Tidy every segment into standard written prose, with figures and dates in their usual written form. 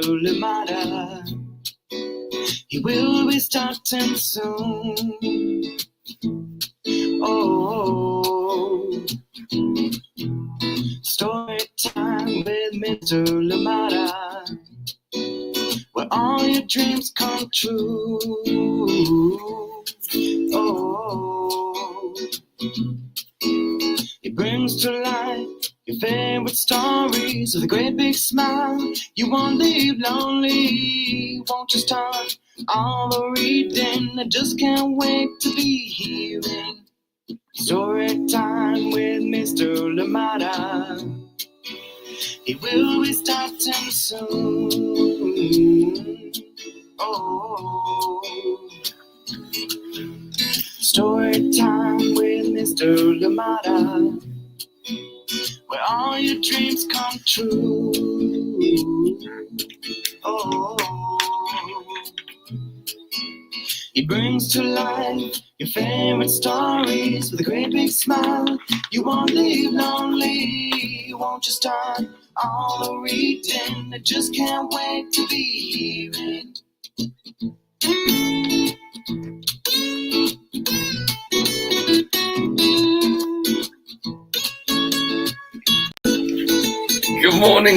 Limata. He will be starting soon. Oh, story time with Mr. Limata, where all your dreams come true. Oh, he brings to life your favorite stories with a great big smile. You won't leave lonely, won't you start all the reading? I just can't wait to be hearing story time with Mr. Limata. He will be starting soon. Oh, story time with Mr. Limata, where all your dreams come true. Oh, he brings to life your favorite stories with a great big smile. You won't leave lonely, won't you start all the reading? I just can't wait to be hearing.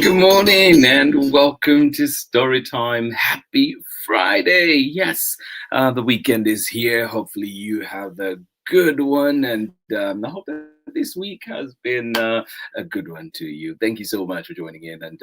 Good morning, and welcome to Storytime. Happy Friday. Yes, the weekend is here. Hopefully you have a good one, and I hope that this week has been a good one to you. Thank you so much for joining in, and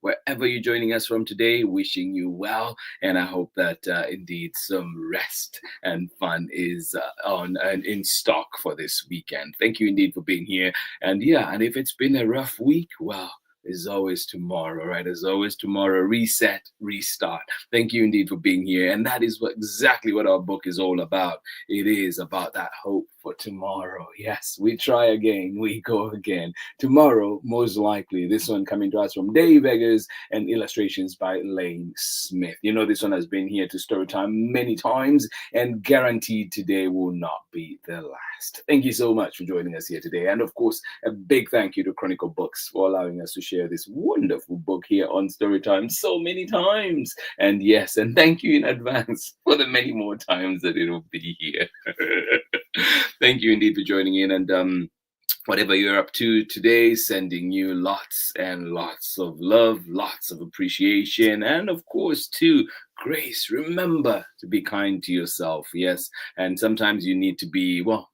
wherever you're joining us from today, wishing you well, and I hope that indeed some rest and fun is on and in stock for this weekend. Thank you indeed for being here, and if it's been a rough week, well, there's always tomorrow, right? There's always tomorrow. Reset, restart. Thank you indeed for being here. And that is exactly what our book is all about. It is about that hope for tomorrow. Yes, we try again. We go again. Tomorrow, most likely. This one coming to us from Dave Eggers and illustrations by Lane Smith. You know, this one has been here to Storytime many times, and guaranteed today will not be the last. Thank you so much for joining us here today. And of course, a big thank you to Chronicle Books for allowing us to share this wonderful book here on Storytime so many times. And yes, and thank you in advance for the many more times that it will be here. Thank you indeed for joining in, and whatever you're up to today, sending you lots and lots of love, lots of appreciation, and of course, too, grace. Remember to be kind to yourself. Yes, and sometimes you need to be, well,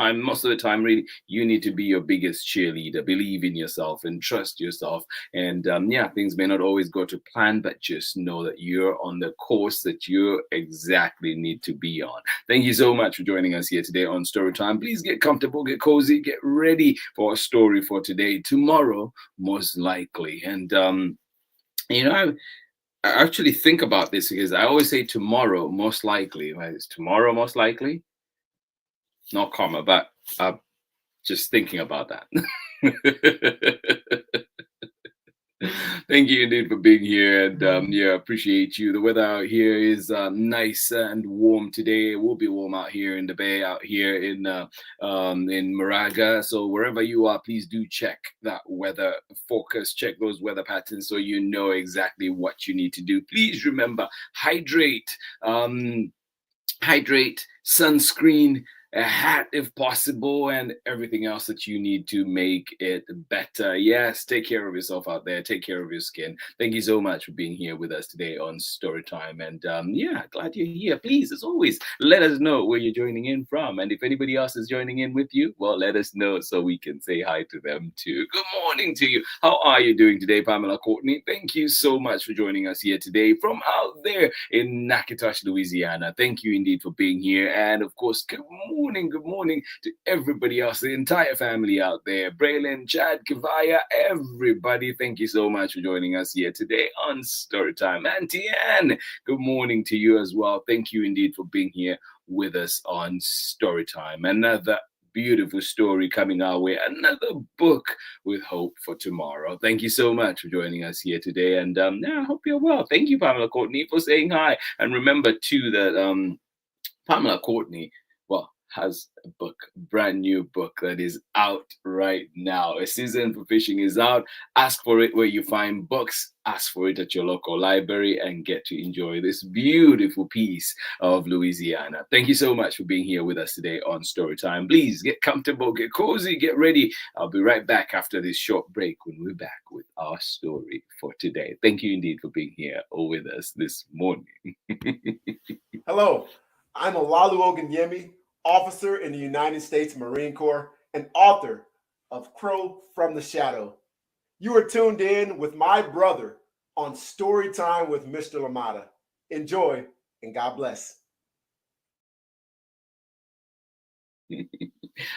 most of the time, really, you need to be your biggest cheerleader. Believe in yourself and trust yourself. And things may not always go to plan, but just know that you're on the course that you exactly need to be on. Thank you so much for joining us here today on Storytime. Please get comfortable, get cozy, get ready for a story for today. Tomorrow, most likely. And I actually think about this because I always say tomorrow, most likely. Right? It's tomorrow, most likely. Not comma, but just thinking about that. Thank you indeed for being here, and appreciate you. The weather out here is nice and warm today. It will be warm out here in the Bay, out here in Moraga. So wherever you are, please do check that weather focus, check those weather patterns so you know exactly what you need to do. Please remember, hydrate, sunscreen, a hat if possible, and everything else that you need to make it better. Yes, take care of yourself out there. Take care of your skin. Thank you so much for being here with us today on Storytime. And glad you're here. Please, as always, let us know where you're joining in from. And if anybody else is joining in with you, well, let us know so we can say hi to them too. Good morning to you. How are you doing today, Pamela Courtney? Thank you so much for joining us here today from out there in Natchitoches, Louisiana. Thank you indeed for being here. And of course, good morning to everybody else, the entire family out there. Braylon, Chad, Kivaya, everybody, thank you so much for joining us here today on Storytime. Auntie Anne, good morning to you as well. Thank you indeed for being here with us on Storytime. Another beautiful story coming our way, another book with hope for tomorrow. Thank you so much for joining us here today, and I hope you're well. Thank you, Pamela Courtney, for saying hi. And remember too that Pamela Courtney, well, has a book, a brand new book that is out right now. A Season for Fishing is out. Ask for it where you find books. Ask for it at your local library and get to enjoy this beautiful piece of Louisiana. Thank you so much for being here with us today on Storytime. Please get comfortable, get cozy, get ready. I'll be right back after this short break when we're back with our story for today. Thank you indeed for being here with us this morning. Hello, I'm Olalu Ogunyemi, officer in the United States Marine Corps and author of Crow from the Shadow. You are tuned in with my brother on Storytime with Mr. Limata. Enjoy and God bless.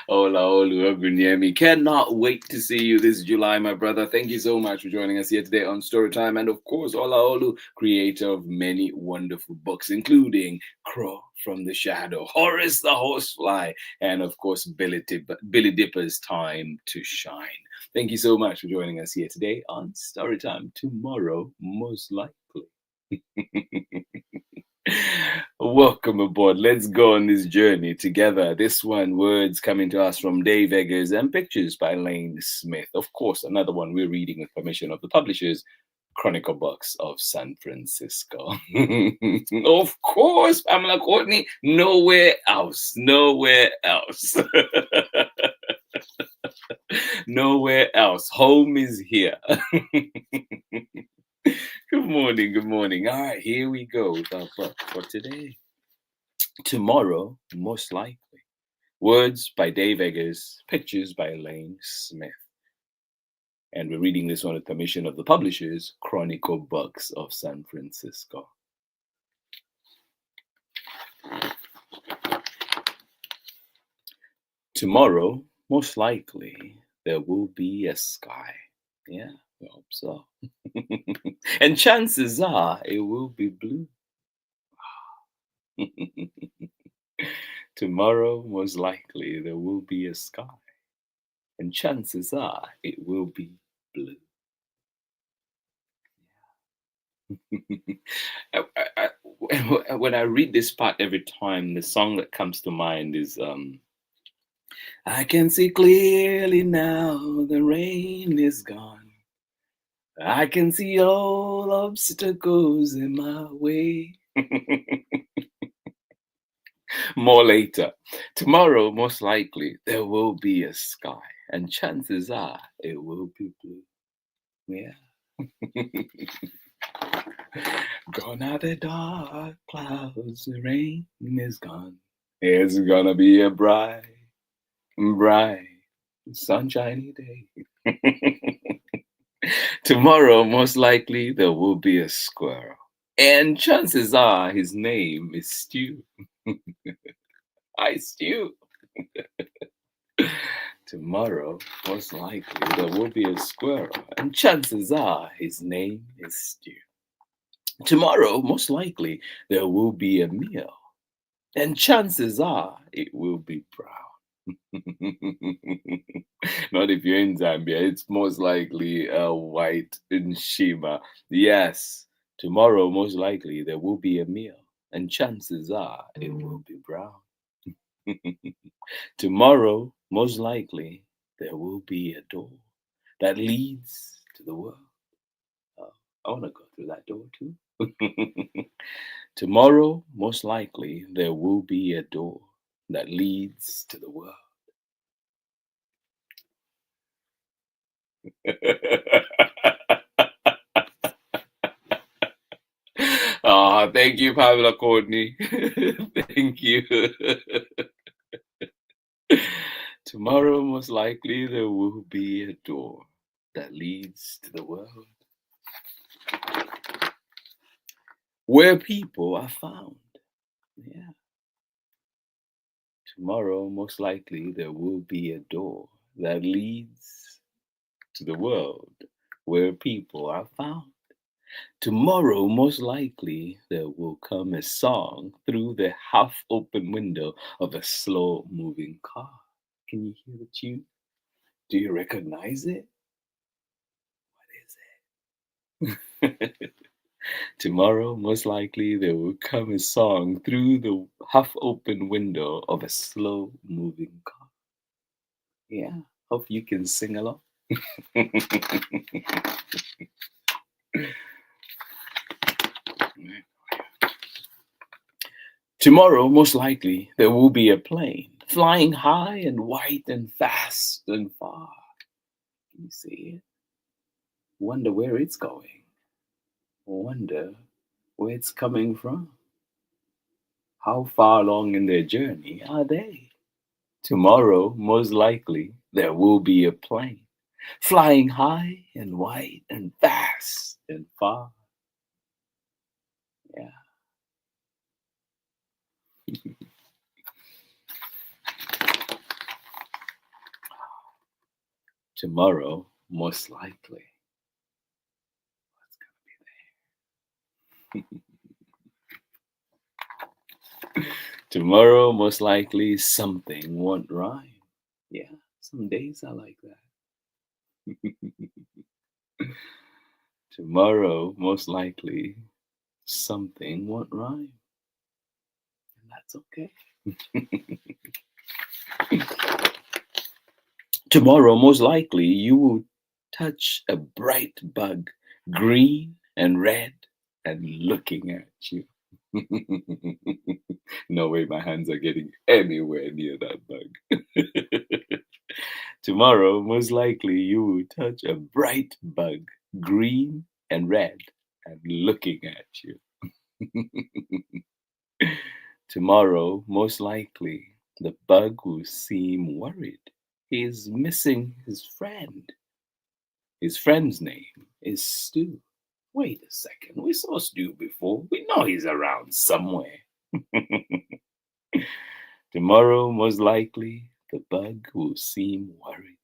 Hola, hola, Ogunyemi. Cannot wait to see you this July, my brother. Thank you so much for joining us here today on Storytime. And of course, Hola, Olu, creator of many wonderful books, including Crow from the Shadow, Horace the Horsefly, and of course, Billy Dipper's Time to Shine. Thank you so much for joining us here today on Storytime. Tomorrow, most likely. Welcome aboard. Let's go on this journey together. This one, words coming to us from Dave Eggers and pictures by Lane Smith. Of course, another one we're reading with permission of the publishers, Chronicle Books of San Francisco. Of course, Pamela Courtney, nowhere else. Nowhere else. Nowhere else. Home is here. Good morning, good morning. All right, here we go with our book for today. Tomorrow, most likely. Words by Dave Eggers, pictures by Lane Smith. And we're reading this one with permission of the publishers, Chronicle Books of San Francisco. Tomorrow, most likely, there will be a sky. Yeah, I hope so. And chances are it will be blue. Tomorrow, most likely, there will be a sky. And chances are it will be blue. When I read this part every time, the song that comes to mind is I can see clearly now the rain is gone. I can see all obstacles in my way. More later. Tomorrow, most likely, there will be a sky, and chances are it will be blue. Yeah. Gone are the dark clouds, the rain is gone. It's gonna be a bright, sunshiny day. Tomorrow, most likely, there will be a squirrel. And chances are his name is Stew. Hi, Stew. Tomorrow, most likely, there will be a squirrel. And chances are his name is Stew. Tomorrow, most likely, there will be a meal. And chances are it will be brown. Not if you're in Zambia, it's most likely a white Nshima. Yes, tomorrow, most likely, there will be a meal. And chances are it will be brown. Tomorrow, most likely, there will be a door that leads to the world. I want to go through that door too. Tomorrow, most likely, there will be a door that leads to the world. Thank you, Pamela Courtney. Thank you. Tomorrow, most likely, there will be a door that leads to the world where people are found. Yeah. Tomorrow, most likely, there will be a door that leads to the world where people are found. Tomorrow, most likely, there will come a song through the half open window of a slow moving car. Can you hear the tune? Do you recognize it? What is it? Tomorrow, most likely, there will come a song through the half-open window of a slow-moving car. Yeah, hope you can sing along. Tomorrow, most likely, there will be a plane flying high and white and fast and far. Can you see it? Wonder where it's going. Wonder where it's coming from. How far along in their journey are they? Tomorrow, most likely, there will be a plane flying high and white and fast and far. Yeah. Tomorrow, most likely. What's gonna be there? Tomorrow, most likely, something won't rhyme. Yeah, some days are like that. Tomorrow, most likely, something won't rhyme. And that's okay. Tomorrow, most likely, you will touch a bright bug, green and red, and looking at you. No way my hands are getting anywhere near that bug. Tomorrow, most likely, you will touch a bright bug, green and red, and looking at you. Tomorrow, most likely, the bug will seem worried. He is missing his friend. His friend's name is Stu. Wait a second, we saw Stu before. We know he's around somewhere. Tomorrow, most likely, the bug will seem worried.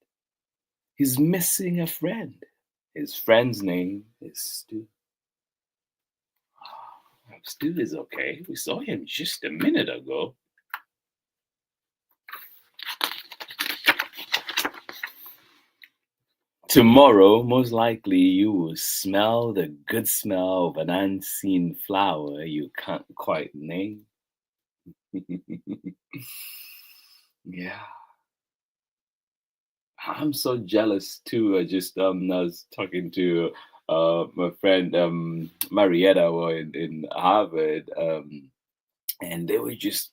He's missing a friend. His friend's name is Stu. Stu is okay. We saw him just a minute ago. Tomorrow, most likely, you will smell the good smell of an unseen flower you can't quite name. Yeah. I'm so jealous too. I was talking to my friend Marietta in Harvard, and they were just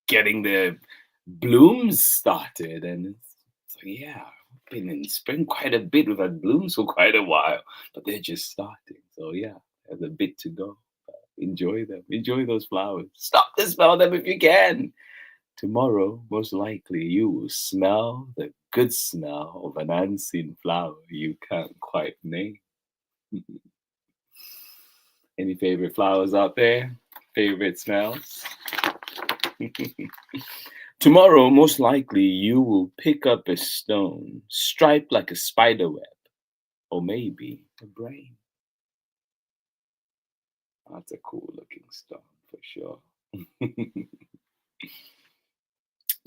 getting the blooms started, and it's like, yeah, been in spring quite a bit. We've had blooms for quite a while, but they're just starting. So yeah, there's a bit to go. Enjoy them. Enjoy those flowers. Stop to smell them if you can. Tomorrow, most likely, you will smell the good smell of an unseen flower you can't quite name. Any favorite flowers out there? Favorite smells? Tomorrow, most likely, you will pick up a stone striped like a spider web, or maybe a brain. That's a cool looking stone for sure.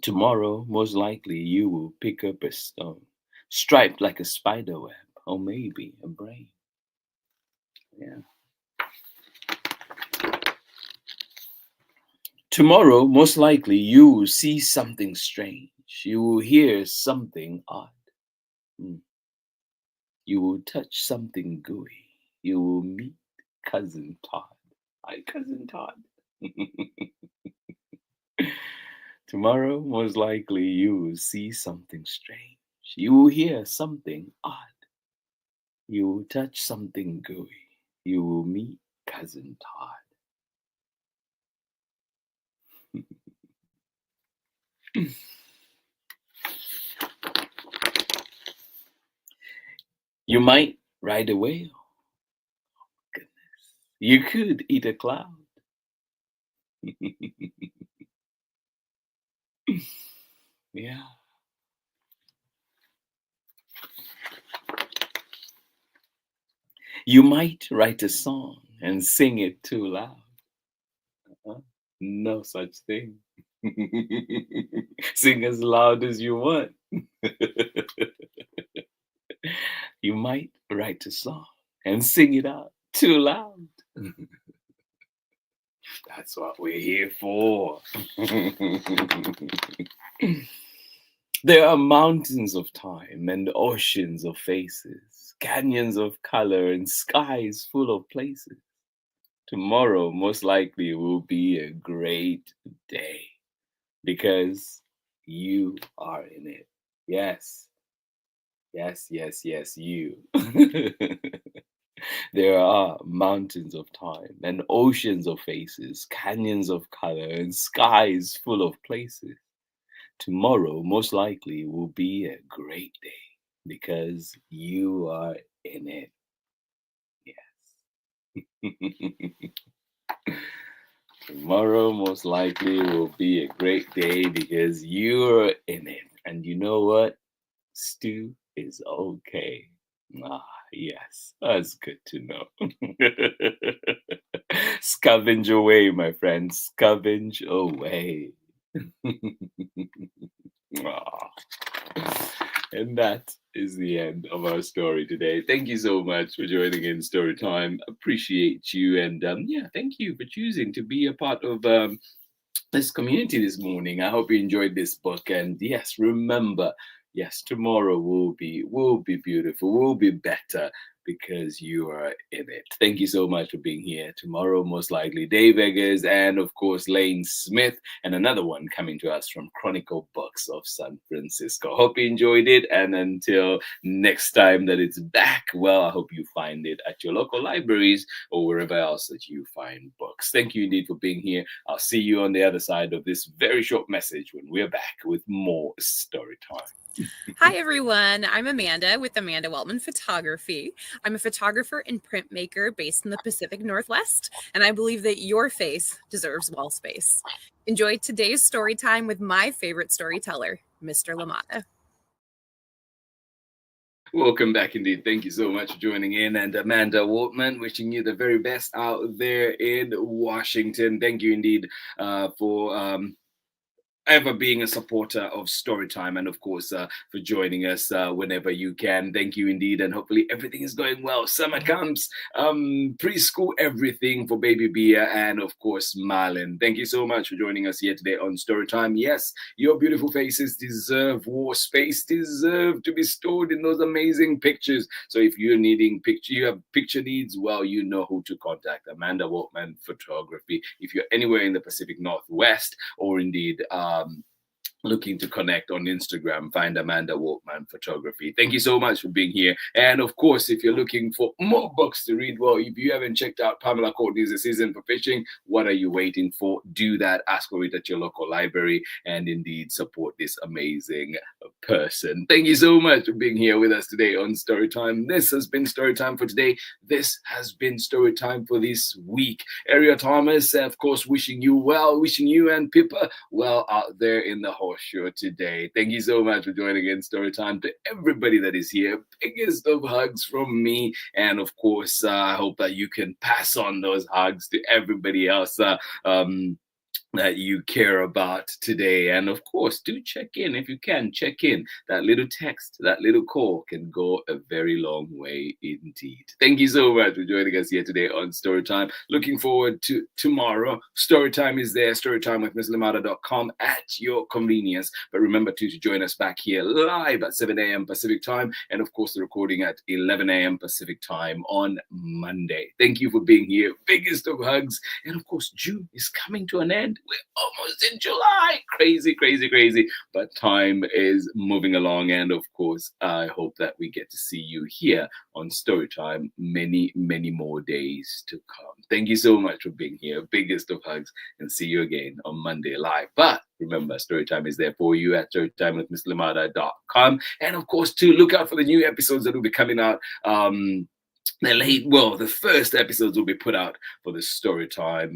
Tomorrow, most likely, you will pick up a stone striped like a spider web, or maybe a brain. Yeah. Tomorrow, most likely, you will see something strange. You will hear something odd. You will touch something gooey. You will meet Cousin Todd. Hi, Cousin Todd. Tomorrow, most likely, you will see something strange. You will hear something odd. You will touch something gooey. You will meet Cousin Todd. You might ride a whale. Goodness. You could eat a cloud. Yeah. You might write a song and sing it too loud. No such thing. Sing as loud as you want. You might write a song and sing it out too loud. That's what we're here for. There are mountains of time and oceans of faces, canyons of color and skies full of places. Tomorrow, most likely, will be a great day because you are in it. Yes, yes, yes, yes, you. There are mountains of time and oceans of faces, canyons of color and skies full of places. Tomorrow, most likely, will be a great day because you are in it. Yes. Tomorrow, most likely, will be a great day because you're in it. And you know what? Stew is okay. Ah, yes, that's good to know. Scavenge away, my friend. Scavenge away. Ah. And that is the end of our story today. Thank you so much for joining in Story Time. Appreciate you. And yeah, thank you for choosing to be a part of this community this morning. I hope you enjoyed this book. And yes, remember, yes, tomorrow will be beautiful, will be better because you are in it. Thank you so much for being here. Tomorrow, most likely, Dave Eggers and of course Lane Smith, and another one coming to us from Chronicle Books of San Francisco. Hope you enjoyed it. And until next time that it's back, well, I hope you find it at your local libraries or wherever else that you find books. Thank you indeed for being here. I'll see you on the other side of this very short message when we're back with more story time. Hi, everyone. I'm Amanda with Amanda Weltman Photography. I'm a photographer and printmaker based in the Pacific Northwest, and I believe that your face deserves wall space. Enjoy today's story time with my favorite storyteller, Mr. Limata. Welcome back indeed. Thank you so much for joining in. And Amanda Waltman, wishing you the very best out there in Washington. Thank you indeed for ever being a supporter of Storytime, and of course for joining us whenever you can. Thank you indeed, and hopefully everything is going well. Summer comes, preschool, everything for baby Bia and of course Marlon. Thank you so much for joining us here today on Storytime. Yes, your beautiful faces deserve war space, deserve to be stored in those amazing pictures. So if you're needing picture, you have picture needs, well, you know who to contact. Amanda Waltman Photography. If you're anywhere in the Pacific Northwest, or indeed looking to connect on Instagram, find Amanda Waltman Photography. Thank you so much for being here. And of course, if you're looking for more books to read, well, if you haven't checked out Pamela Courtney's A Season for Fishing, what are you waiting for? Do that. Ask for it at your local library and indeed support this amazing person. Thank you so much for being here with us today on Storytime. This has been Storytime for today. This has been Storytime for this week. Ariel Thomas, of course, wishing you well, wishing you and Pippa well out there in the horseshoe today. Thank you so much for joining in Storytime. To everybody that is here, biggest of hugs from me. And of course, I hope that you can pass on those hugs to everybody else that you care about today. And of course, do check in if you can. Check in. That little text, that little call can go a very long way indeed. Thank you so much for joining us here today on Storytime. Looking forward to tomorrow. Storytime is there. Storytime with MissLimata.com at your convenience. But remember to join us back here live at 7 a.m. Pacific time. And of course, the recording at 11 a.m. Pacific time on Monday. Thank you for being here. Biggest of hugs. And of course, June is coming to an end. We're almost in July. Crazy, crazy, crazy. But time is moving along. And of course, I hope that we get to see you here on Storytime many, many more days to come. Thank you so much for being here. Biggest of hugs. And see you again on Monday live. But remember, Storytime is there for you at storytimewithmisslimata.com. And of course, to look out for the new episodes that will be coming out. The first episodes will be put out for the Storytime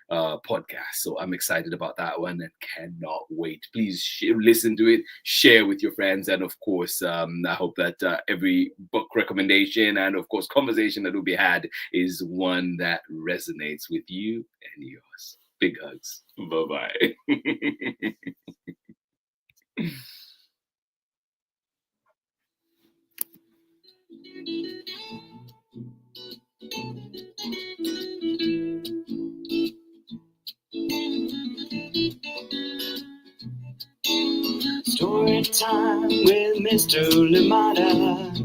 podcast. So I'm excited about that one and cannot wait. Please listen to it, share with your friends, and of course, I hope that every book recommendation and of course conversation that will be had is one that resonates with you and yours. Big hugs. Bye-bye. Story time with Mr. Limata.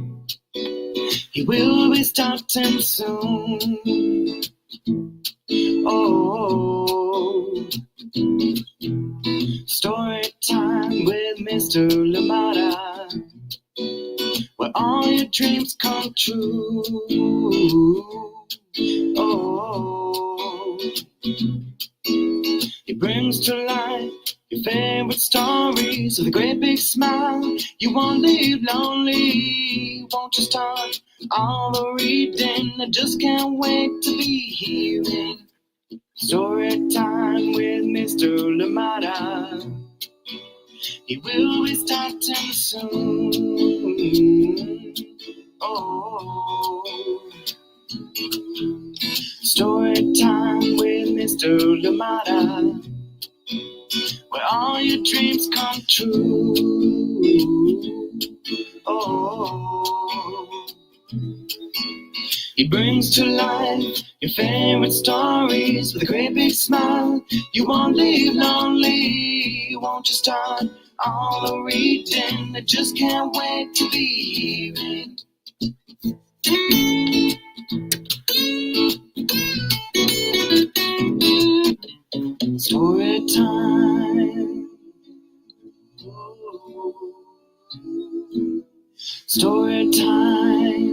He will be starting soon. Oh, story time with Mr. Limata, where all your dreams come true. Oh, he brings to life your favorite stories with a great big smile. You won't leave lonely, won't you start all the reading? I just can't wait to be hearing story time with Mr. Limata. He will be starting soon. Oh, story time with Mr. Limata, where all your dreams come true. Oh, he brings to life your favorite stories with a great big smile. You won't leave lonely, won't you start all the reading? I just can't wait to be hearing. Story time. Story time.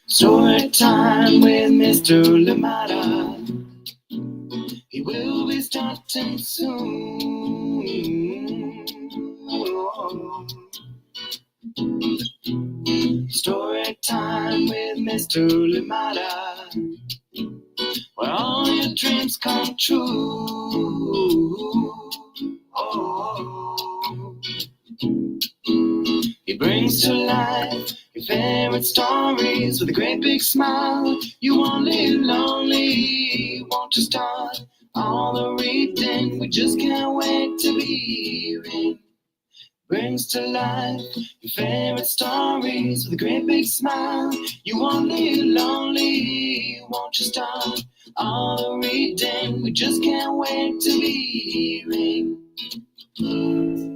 Story time with Mr. Limata. He will be starting soon. Oh. Story time with Mr. Limata, where all your dreams come true. Oh, he brings to life your favorite stories with a great big smile. You won't live lonely, won't you start all the reading? We just can't wait to be hearing. Brings to life your favorite stories with a great big smile. You won't live lonely, won't you start all the reading? We just can't wait to be hearing.